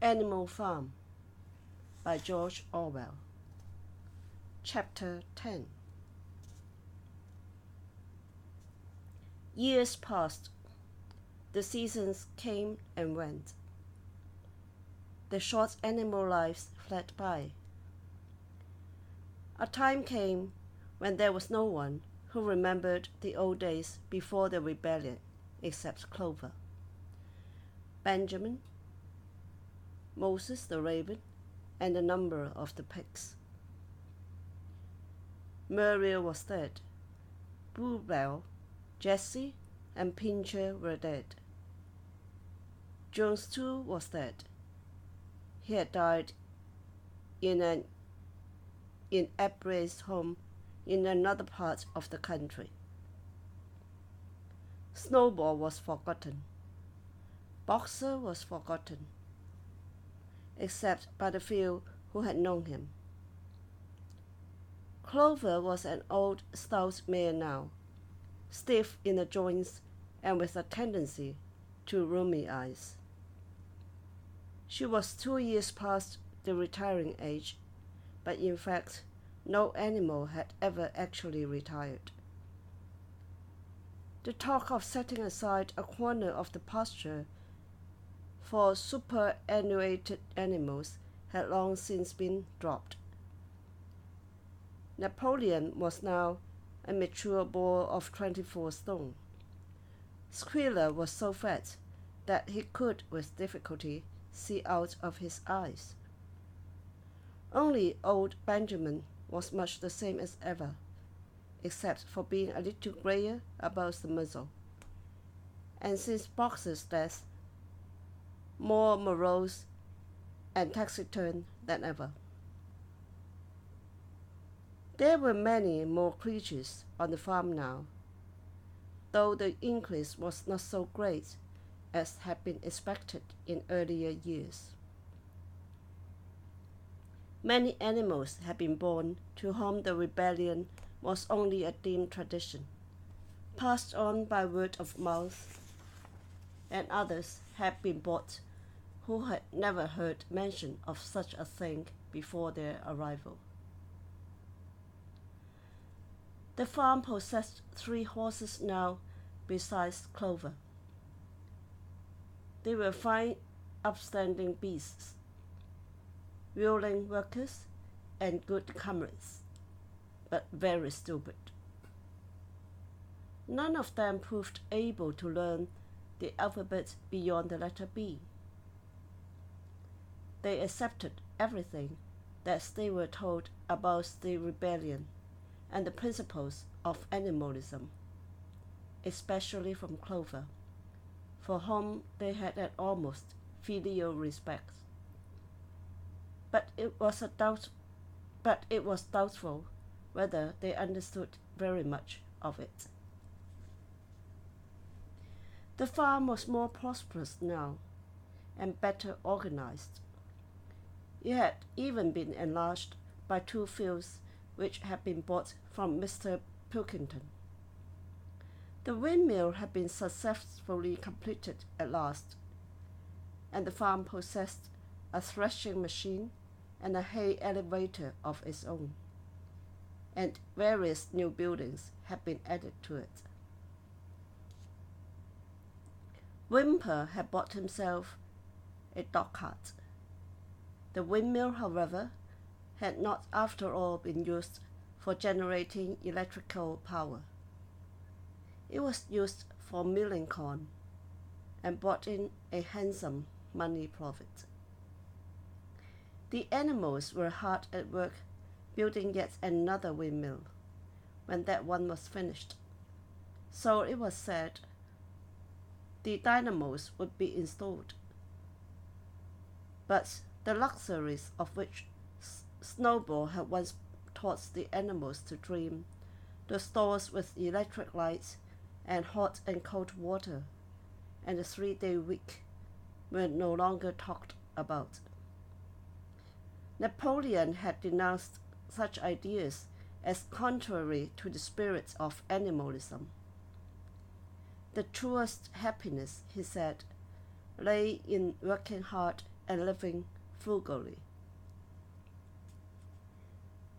Animal Farm by George Orwell. Chapter 10. Years passed. The seasons came and went. The short animal lives fled by. A time came when there was no one who remembered the old days before the rebellion except Clover, Benjamin, Moses the raven, and a number of the pigs. Muriel was dead. Bluebell, Jessie, and Pincher were dead. Jones too was dead. He had died in an inebriated home in another part of the country. Snowball was forgotten. Boxer was forgotten, except by the few who had known him. Clover was an old, stout mare now, stiff in the joints and with a tendency to rheumy eyes. She was 2 years past the retiring age, but in fact, no animal had ever actually retired. The talk of setting aside a corner of the pasture for superannuated animals had long since been dropped. Napoleon was now a mature boar of 24 stone. Squealer was so fat that he could with difficulty see out of his eyes. Only old Benjamin was much the same as ever, except for being a little grayer about the muzzle, and since Boxer's death, more morose and taciturn than ever. There were many more creatures on the farm now, though the increase was not so great as had been expected in earlier years. Many animals had been born to whom the rebellion was only a dim tradition, passed on by word of mouth, and others had been bought who had never heard mention of such a thing before their arrival. The farm possessed 3 horses now besides Clover. They were fine, upstanding beasts, willing workers and good comrades, but very stupid. None of them proved able to learn the alphabet beyond the letter B. They accepted everything that they were told about the rebellion and the principles of animalism, especially from Clover, for whom they had an almost filial respect. But it was doubtful whether they understood very much of it. The farm was more prosperous now and better organized. It had even been enlarged by 2 fields which had been bought from Mr. Pilkington. The windmill had been successfully completed at last, and the farm possessed a threshing machine and a hay elevator of its own, and various new buildings had been added to it. Whymper had bought himself a dog cart. The windmill, however, had not after all been used for generating electrical power. It was used for milling corn and brought in a handsome money profit. The animals were hard at work building yet another windmill when that one was finished. So it was said the dynamos would be installed. But the luxuries of which Snowball had once taught the animals to dream, the stores with electric lights and hot and cold water, and the 3-day week, were no longer talked about. Napoleon had denounced such ideas as contrary to the spirit of animalism. The truest happiness, he said, lay in working hard and living frugally.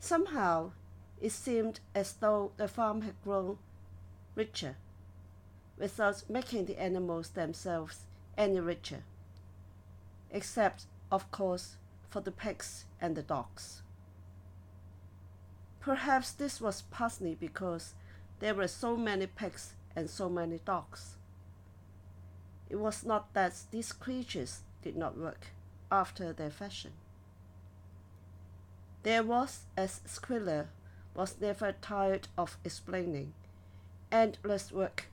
Somehow, it seemed as though the farm had grown richer, without making the animals themselves any richer, except, of course, for the pigs and the dogs. Perhaps this was partly because there were so many pigs and so many dogs. It was not that these creatures did not work after their fashion. There was, as Squealer was never tired of explaining, endless work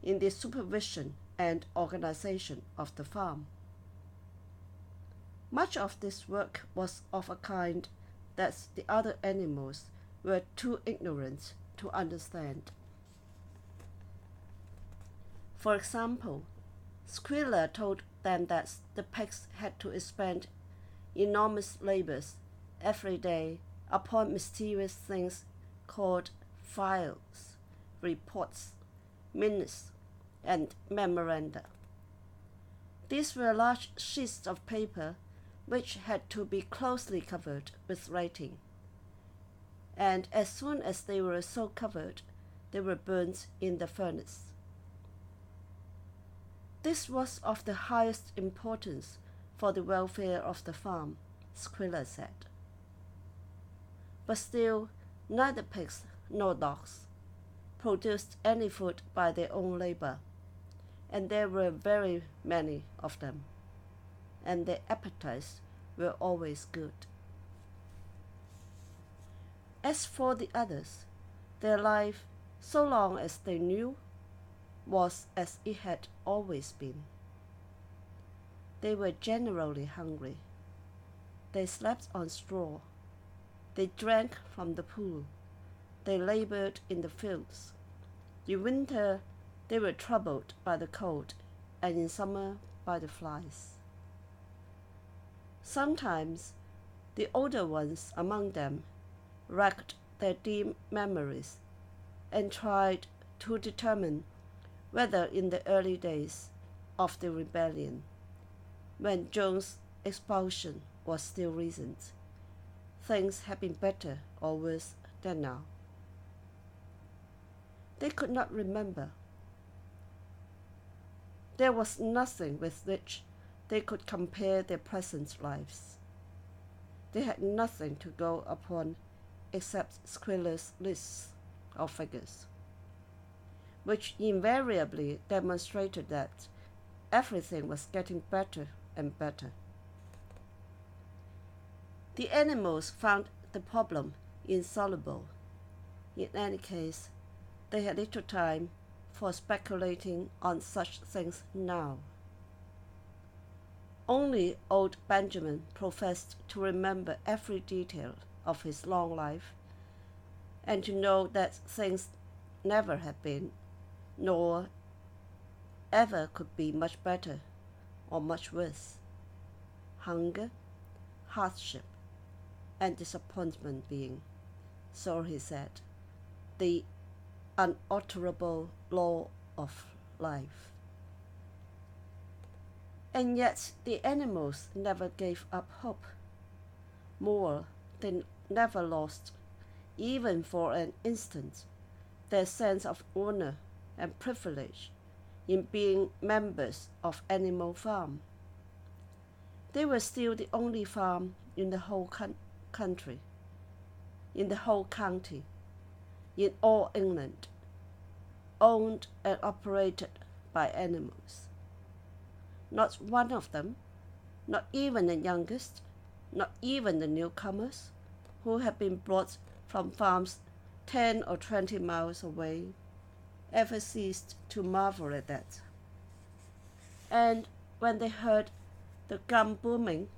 in the supervision and organization of the farm. Much of this work was of a kind that the other animals were too ignorant to understand. For example, Squealer told them that the pigs had to expend enormous labors every day upon mysterious things called files, reports, minutes, and memoranda. These were large sheets of paper which had to be closely covered with writing, and as soon as they were so covered, they were burnt in the furnace. This was of the highest importance for the welfare of the farm, Squealer said. But still, neither pigs nor dogs produced any food by their own labor, and there were very many of them, and their appetites were always good. As for the others, their life, so long as they knew, was as it had always been. They were generally hungry. They slept on straw. They drank from the pool. They labored in the fields. In winter, they were troubled by the cold, and in summer by the flies. Sometimes the older ones among them racked their dim memories and tried to determine whether in the early days of the rebellion, when Jones's expulsion was still recent, things had been better or worse than now. They could not remember. There was nothing with which they could compare their present lives. They had nothing to go upon except Squealer's lists of figures, which invariably demonstrated that everything was getting better and better. The animals found the problem insoluble. In any case, they had little time for speculating on such things now. Only old Benjamin professed to remember every detail of his long life, and to know that things never had been, nor ever could be much better or much worse. Hunger, hardship, and disappointment being, so he said, the unalterable law of life. And yet the animals never gave up hope. More, they never lost, even for an instant, their sense of honor and privilege in being members of Animal Farm. They were still the only farm in the whole country, in the whole county, in all England, owned and operated by animals. Not one of them, not even the youngest, not even the newcomers, who had been brought from farms 10 or 20 miles away, ever ceased to marvel at that. And when they heard the gun booming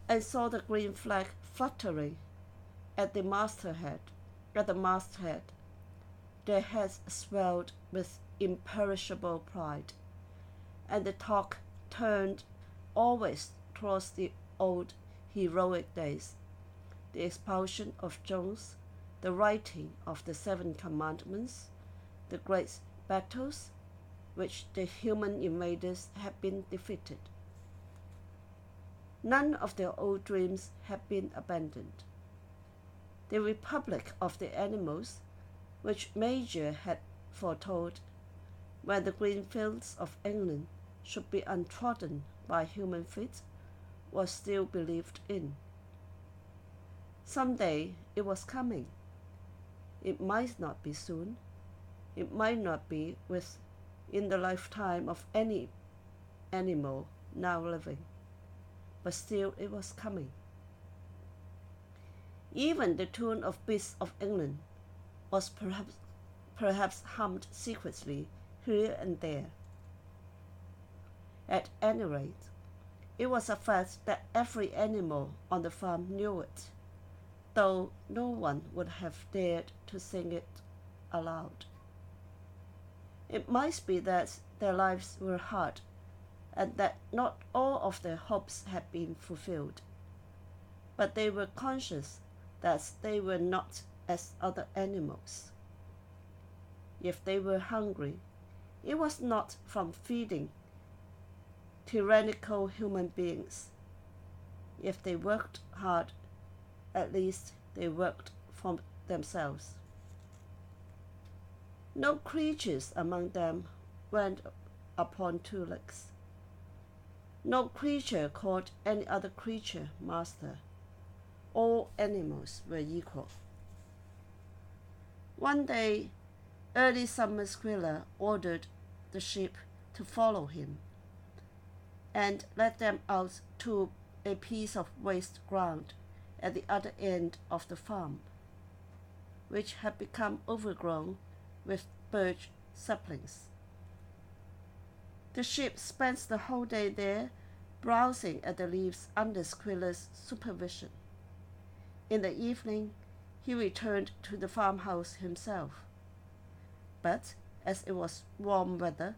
and saw the green flag fluttering at the masthead, their heads swelled with imperishable pride, and the talk turned always towards the old heroic days, the expulsion of Jones, the writing of the 7 Commandments, the great battles which the human invaders had been defeated. None of their old dreams had been abandoned. The republic of the animals, which Major had foretold, when the green fields of England should be untrodden by human feet, was still believed in. Some day it was coming. It might not be soon. It might not be within the lifetime of any animal now living, but still it was coming. Even the tune of Beasts of England was perhaps hummed secretly here and there. At any rate, it was a fact that every animal on the farm knew it, though no one would have dared to sing it aloud. It might be that their lives were hard, and that not all of their hopes had been fulfilled, but they were conscious that they were not as other animals. If they were hungry, it was not from feeding tyrannical human beings. If they worked hard, at least they worked for themselves. No creatures among them went upon two legs. No creature called any other creature master. All animals were equal. One day, early summer Squealer ordered the sheep to follow him and led them out to a piece of waste ground at the other end of the farm, which had become overgrown with birch saplings. The sheep spent the whole day there, browsing at the leaves under Squealer's supervision. In the evening, he returned to the farmhouse himself, but as it was warm weather,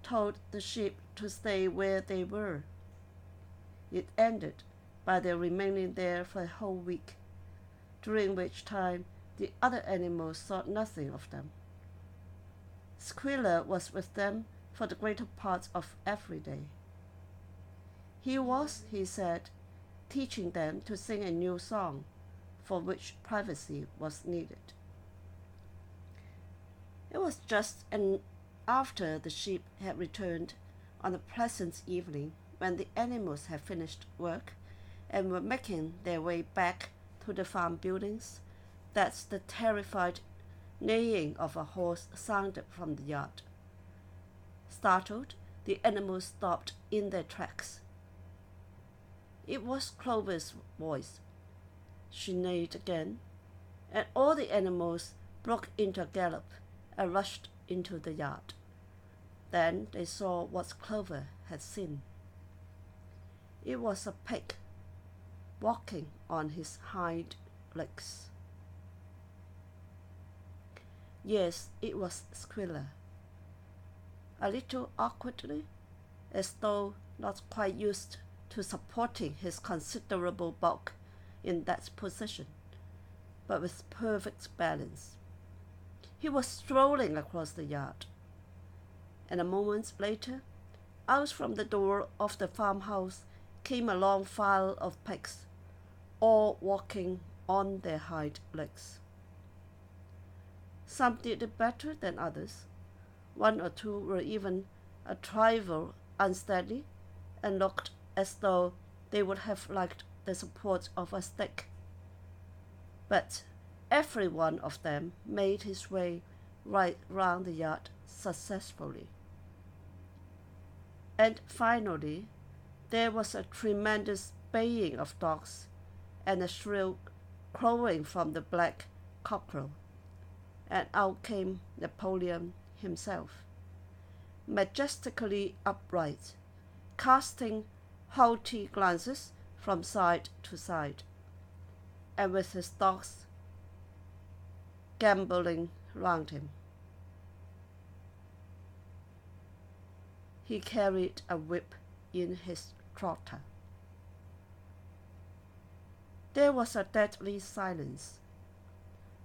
told the sheep to stay where they were. It ended by their remaining there for a whole week, during which time the other animals saw nothing of them. Squealer was with them for the greater part of every day. He was, he said, teaching them to sing a new song, for which privacy was needed. It was just after the sheep had returned on a pleasant evening, when the animals had finished work and were making their way back to the farm buildings, that the terrified neighing of a horse sounded from the yard. Startled, the animals stopped in their tracks. It was Clover's voice. She neighed again, and all the animals broke into a gallop and rushed into the yard. Then they saw what Clover had seen. It was a pig walking on his hind legs. Yes, it was Squealer. A little awkwardly, as though not quite used to supporting his considerable bulk in that position, but with perfect balance. He was strolling across the yard, and a moment later, out from the door of the farmhouse came a long file of pigs, all walking on their hind legs. Some did it better than others. One or two were even a trifle unsteady and looked as though they would have liked the support of a stick. But every one of them made his way right round the yard successfully. And finally, there was a tremendous baying of dogs and a shrill crowing from the black cockerel, and out came Napoleon himself, majestically upright, casting haughty glances from side to side, and with his dogs gambolling round him. He carried a whip in his trotter. There was a deadly silence.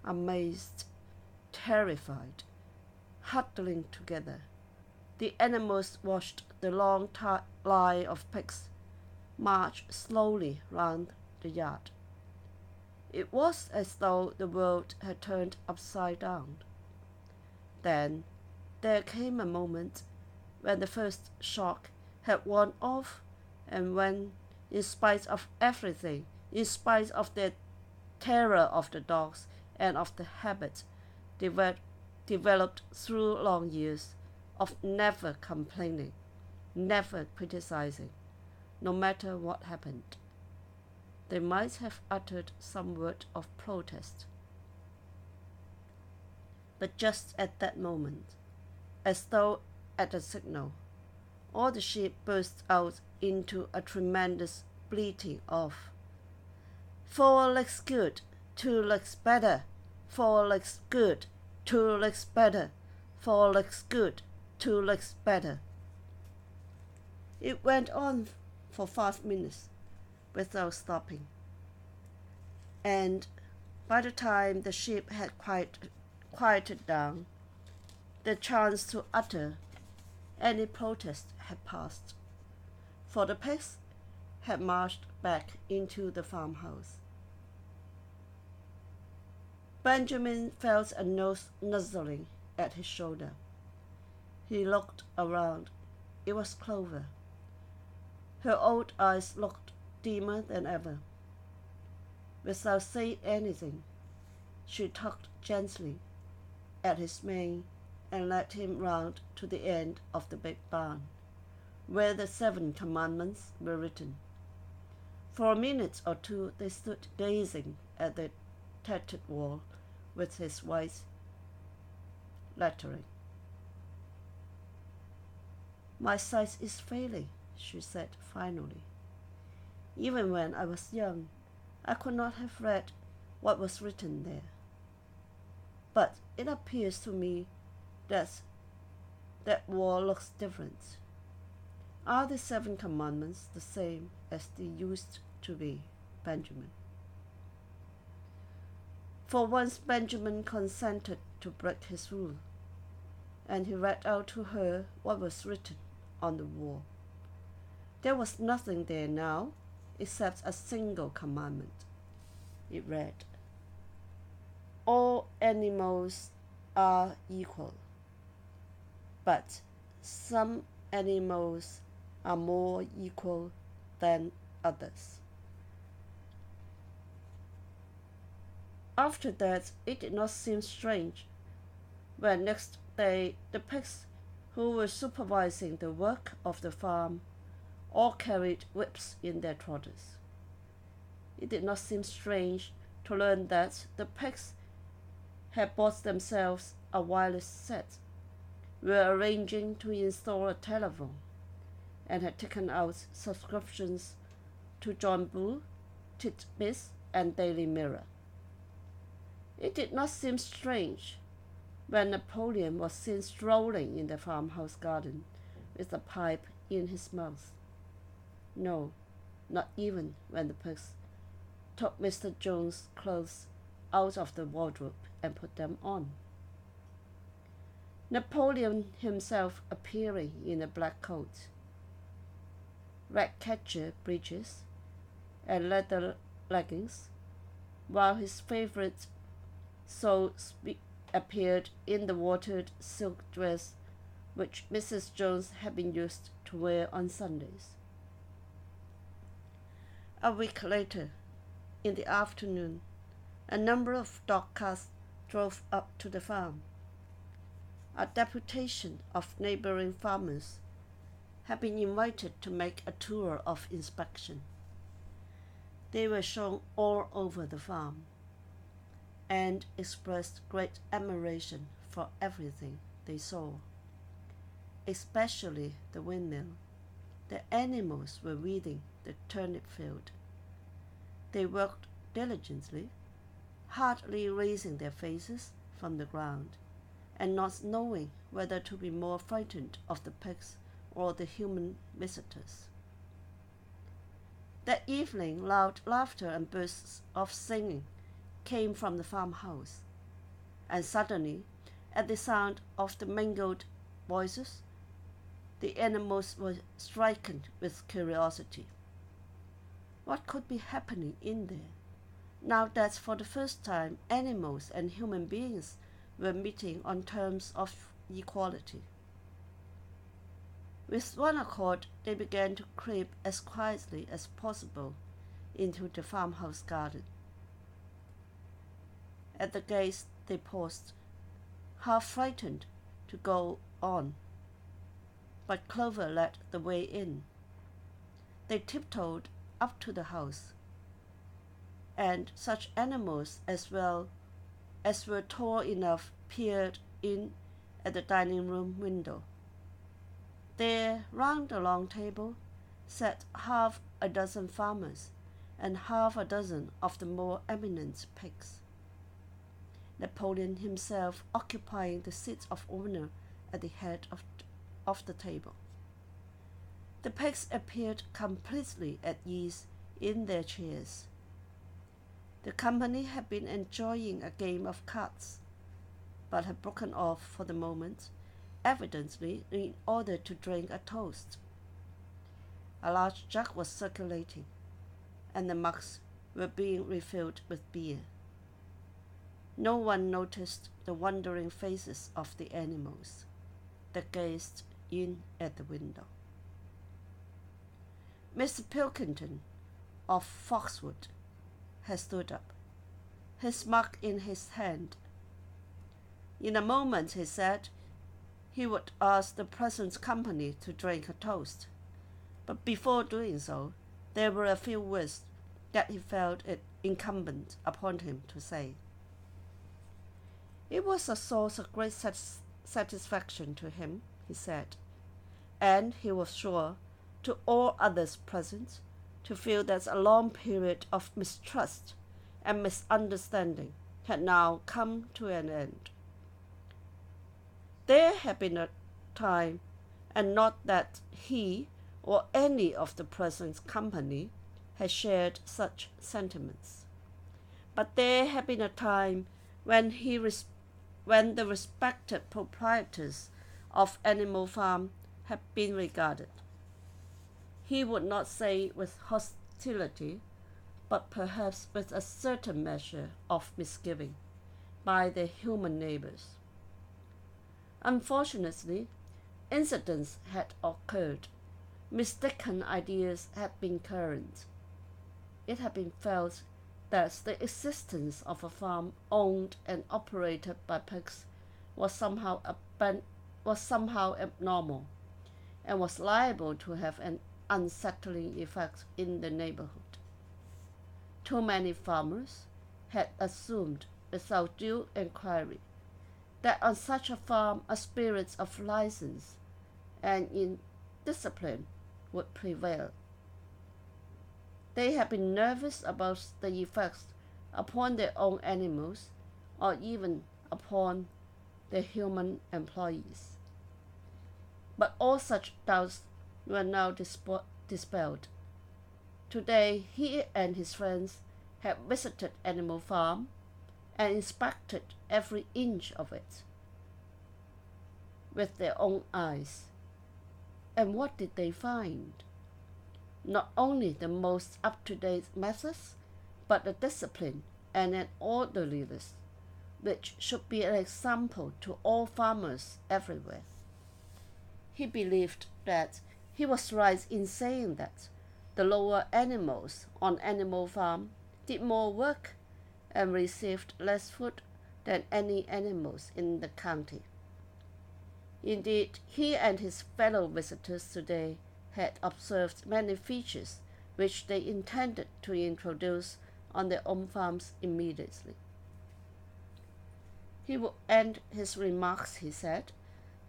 Amazed, terrified, huddling together, the animals watched the long line of pigs marched slowly round the yard. It was as though the world had turned upside down. Then there came a moment when the first shock had worn off, and when, in spite of everything, in spite of the terror of the dogs and of the habit developed through long years of never complaining, never criticizing, no matter what happened, they might have uttered some word of protest. But just at that moment, as though at a signal, all the sheep burst out into a tremendous bleating of, "4 legs good, 2 legs better, 4 legs good, 2 legs better, 4 legs good, 2 legs better." It went on for 5 minutes without stopping, and by the time the sheep had quieted down, the chance to utter any protest had passed, for the pigs had marched back into the farmhouse. Benjamin felt a nose nuzzling at his shoulder. He looked around. It was Clover. Her old eyes looked dimmer than ever. Without saying anything, she tugged gently at his mane and led him round to the end of the big barn, where the 7 commandments were written. For a minute or two they stood gazing at the tattered wall with his white lettering. "My sight is failing," she said finally. "Even when I was young, I could not have read what was written there. But it appears to me that wall looks different. Are the 7 commandments the same as they used to be, Benjamin?" For once Benjamin consented to break his rule, and he read out to her what was written on the wall. There was nothing there now except a single commandment. It read, "All animals are equal, but some animals are more equal than others." After that, it did not seem strange when next day the pigs who were supervising the work of the farm all carried whips in their trotters. It did not seem strange to learn that the pigs had bought themselves a wireless set, were arranging to install a telephone, and had taken out subscriptions to John Bull, Titbits, and Daily Mirror. It did not seem strange when Napoleon was seen strolling in the farmhouse garden with a pipe in his mouth. No, not even when the pigs took Mr. Jones' clothes out of the wardrobe and put them on. Napoleon himself appearing in a black coat, rat-catcher breeches, and leather leggings, while his favorite appeared in the watered silk dress which Mrs. Jones had been used to wear on Sundays. A week later, in the afternoon, a number of dog carts drove up to the farm. A deputation of neighboring farmers had been invited to make a tour of inspection. They were shown all over the farm and expressed great admiration for everything they saw, especially the windmill. The animals were weeding the turnip field. They worked diligently, hardly raising their faces from the ground, and not knowing whether to be more frightened of the pigs or the human visitors. That evening, loud laughter and bursts of singing came from the farmhouse, and suddenly, at the sound of the mingled voices, the animals were stricken with curiosity. What could be happening in there, now that for the first time animals and human beings were meeting on terms of equality? With one accord, they began to creep as quietly as possible into the farmhouse garden. At the gates they paused, half frightened to go on, but Clover led the way in. They tiptoed up to the house, and such animals as well as were tall enough peered in at the dining room window. There, round the long table, sat half a dozen farmers and half a dozen of the more eminent pigs, Napoleon himself occupying the seat of honor at the head of the table. The pigs appeared completely at ease in their chairs. The company had been enjoying a game of cards, but had broken off for the moment, evidently in order to drink a toast. A large jug was circulating, and the mugs were being refilled with beer. No one noticed the wondering faces of the animals that gazed in at the window. Mr. Pilkington of Foxwood had stood up, his mug in his hand. In a moment, he said, he would ask the present company to drink a toast, but before doing so, there were a few words that he felt it incumbent upon him to say. It was a source of great satisfaction to him, he said, and he was sure, to all others present, to feel that a long period of mistrust and misunderstanding had now come to an end. There had been a time, and not that he or any of the present company had shared such sentiments, but there had been a time when the respected proprietors of Animal Farm had been regarded, he would not say with hostility, but perhaps with a certain measure of misgiving, by their human neighbors. Unfortunately, incidents had occurred, mistaken ideas had been current. It had been felt that the existence of a farm owned and operated by pigs was somehow abnormal, and was liable to have an unsettling effect in the neighborhood. Too many farmers had assumed, without due inquiry, that on such a farm a spirit of license and in discipline would prevail. They had been nervous about the effects upon their own animals, or even upon their human employees. But all such doubts were now dispelled. Today, he and his friends had visited Animal Farm and inspected every inch of it with their own eyes. And what did they find? Not only the most up-to-date methods, but a discipline and an orderliness which should be an example to all farmers everywhere. He believed that he was right in saying that the lower animals on Animal Farm did more work and received less food than any animals in the county. Indeed, he and his fellow visitors today had observed many features which they intended to introduce on their own farms immediately. He would end his remarks, he said,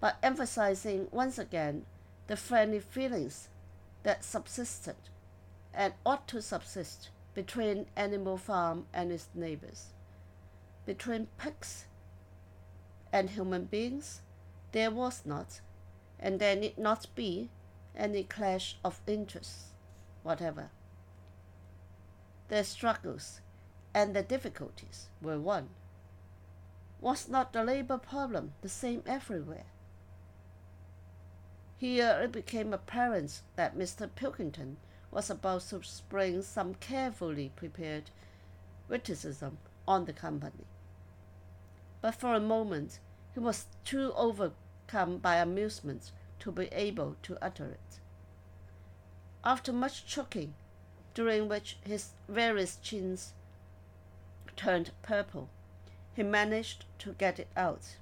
by emphasizing once again the friendly feelings that subsisted and ought to subsist between Animal Farm and its neighbors. Between pigs and human beings, there was not, and there need not be, any clash of interests whatever. Their struggles and their difficulties were one. Was not the labor problem the same everywhere? Here it became apparent that Mr. Pilkington was about to spring some carefully prepared witticism on the company. But for a moment he was too overcome by amusement to be able to utter it. After much choking, during which his various chins turned purple, he managed to get it out.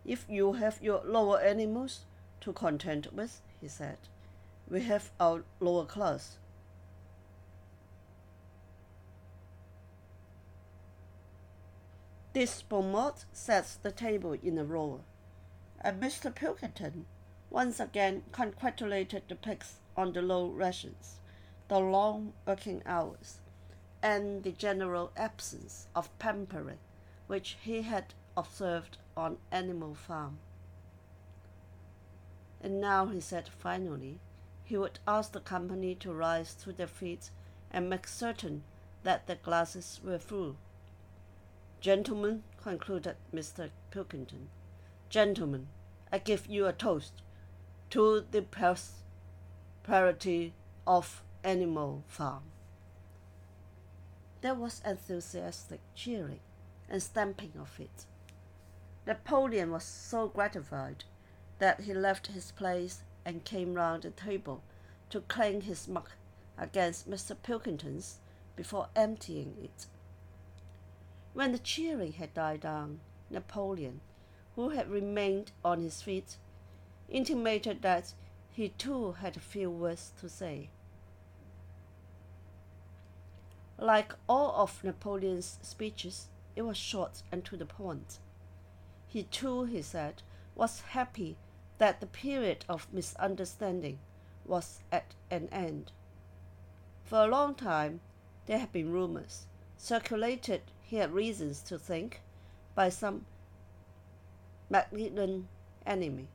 "If you have your lower animals to contend with," he said, "we have our lower class." This bon mot sets the table in a roar, and Mr. Pilkington once again congratulated the pigs on the low rations, the long working hours, and the general absence of pampering which he had observed on Animal Farm. And now, he said finally, he would ask the company to rise to their feet and make certain that their glasses were full. "Gentlemen," concluded Mr. Pilkington, "gentlemen, I give you a toast to the prosperity of Animal Farm." There was enthusiastic cheering and stamping of feet. Napoleon was so gratified that he left his place and came round the table to clank his mug against Mr. Pilkington's before emptying it. When the cheering had died down, Napoleon, who had remained on his feet, intimated that he too had a few words to say. Like all of Napoleon's speeches, it was short and to the point. He too, he said, was happy that the period of misunderstanding was at an end. For a long time there had been rumors, circulated, he had reasons to think, by some malignant enemy,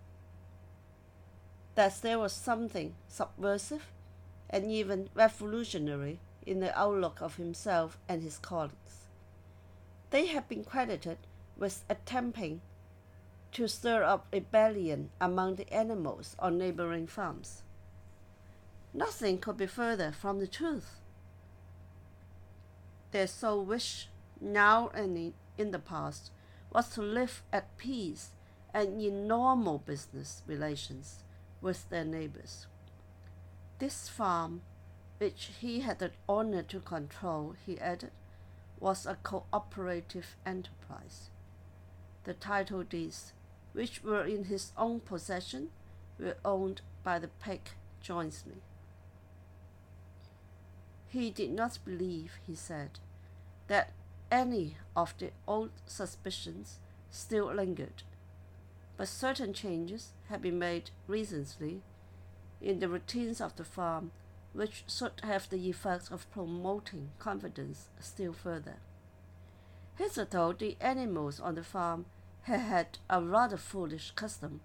that there was something subversive and even revolutionary in the outlook of himself and his colleagues. They had been credited with attempting to stir up rebellion among the animals on neighboring farms. Nothing could be further from the truth. Their sole wish, now and in the past, was to live at peace and in normal business relations with their neighbors. This farm, which he had the honor to control, he added, was a cooperative enterprise. The title deeds, which were in his own possession, were owned by the pig jointly. He did not believe, he said, that any of the old suspicions still lingered, but certain changes had been made recently in the routines of the farm which should have the effect of promoting confidence still further. Hitherto the animals on the farm had had a rather foolish custom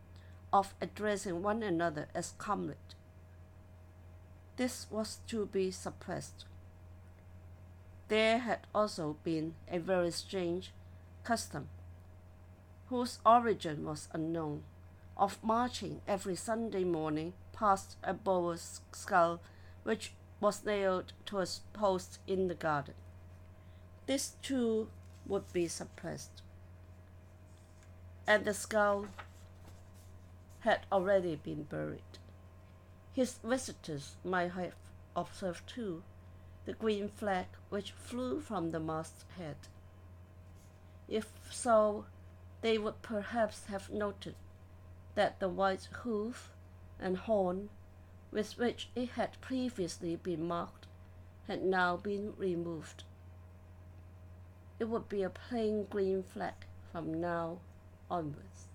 of addressing one another as comrade. This was to be suppressed. There had also been a very strange custom, whose origin was unknown, of marching every Sunday morning past a boar's skull which was nailed to a post in the garden. This too would be suppressed, and the skull had already been buried. His visitors might have observed too the green flag which flew from the masthead. If so, they would perhaps have noted that the white hoof and horn with which it had previously been marked had now been removed. It would be a plain green flag from now onwards.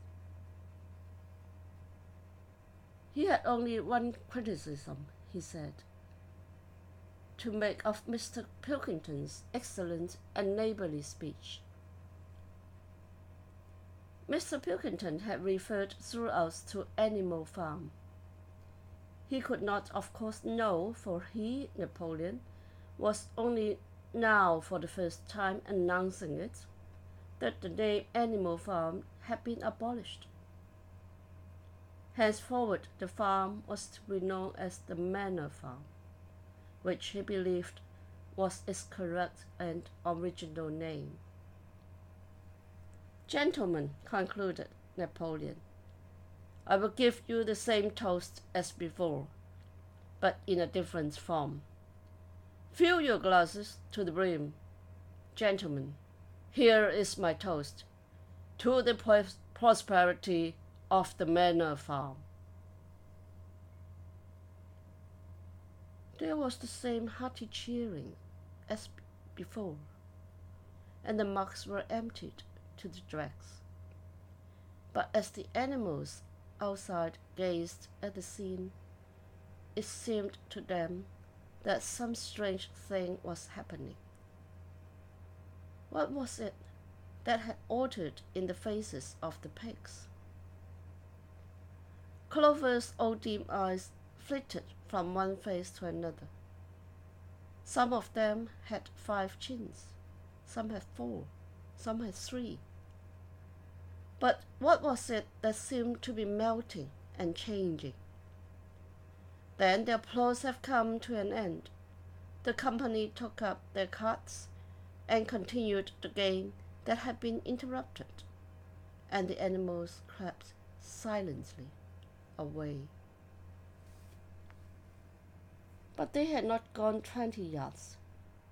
He had only one criticism, he said, to make of Mr. Pilkington's excellent and neighbourly speech. Mr. Pilkington had referred throughout to Animal Farm. He could not, of course, know, for he, Napoleon, was only now for the first time announcing it, that the name Animal Farm had been abolished. Henceforward the farm was to be known as the Manor Farm, which he believed was its correct and original name. "Gentlemen," concluded Napoleon, "I will give you the same toast as before, but in a different form. Fill your glasses to the brim. Gentlemen, here is my toast, to the prosperity of the Manor Farm." There was the same hearty cheering as before, and the mugs were emptied to the dregs. But as the animals outside gazed at the scene, it seemed to them that some strange thing was happening. What was it that had altered in the faces of the pigs? Clover's old dim eyes flitted from one face to another. Some of them had 5 chins, some had 4, some had 3. But what was it that seemed to be melting and changing? Then the applause had come to an end. The company took up their cards and continued the game that had been interrupted, and the animals crept silently away. But they had not gone 20 yards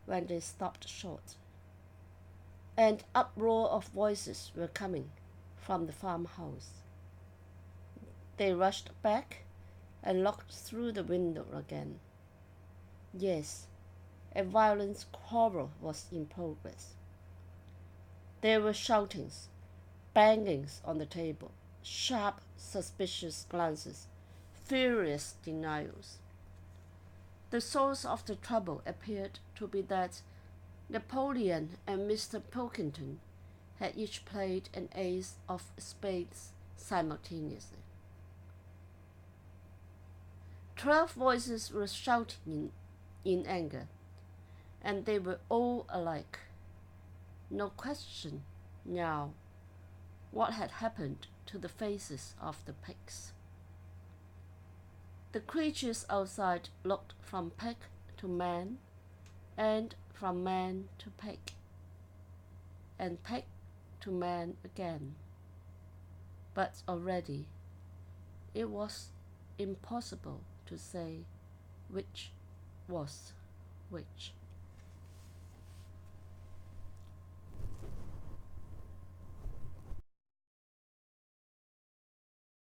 when they stopped short. An uproar of voices were coming from the farmhouse. They rushed back and looked through the window again. Yes, a violent quarrel was in progress. There were shoutings, bangings on the table, sharp, suspicious glances, furious denials. The source of the trouble appeared to be that Napoleon and Mr. Pilkington had each played an ace of spades simultaneously. 12 voices were shouting in anger, and they were all alike. No question now what had happened to the faces of the pigs. The creatures outside looked from pig to man, and from man to pig, and pig to man again. But already it was impossible to say which was which.